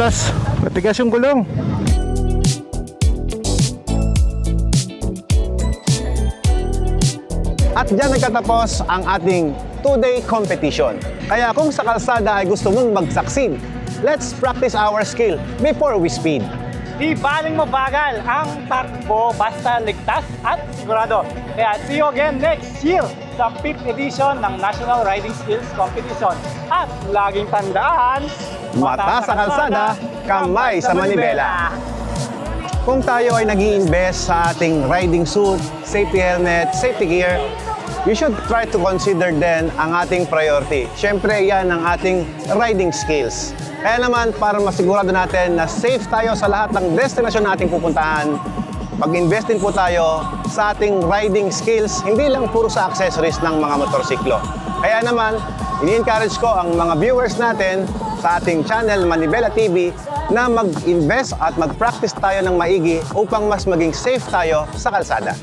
madulas. Matigas yung gulong. At dyan nagtatapos ang ating 2-day competition. Kaya kung sa kalsada ay gusto mong mag-succeed, let's practice our skill before we speed. Di baling mabagal ang takbo basta ligtas at sigurado. Kaya see you again next year sa 5th edition ng National Riding Skills Competition. At laging tandaan, Mata sa kalsada, kamay sa manibela. Kung tayo ay nag-i-invest sa ating riding suit, safety helmet, safety gear, we should try to consider din ang ating priority. Siyempre, yan ang ating riding skills. Kaya naman, para masigurado natin na safe tayo sa lahat ng destinasyon nating pupuntahan, mag-invest din po tayo sa ating riding skills, hindi lang puro sa accessories ng mga motorsiklo. Kaya naman, ini-encourage ko ang mga viewers natin sa ating channel Manibela TV na mag-invest at mag-practice tayo ng maigi upang mas maging safe tayo sa kalsada.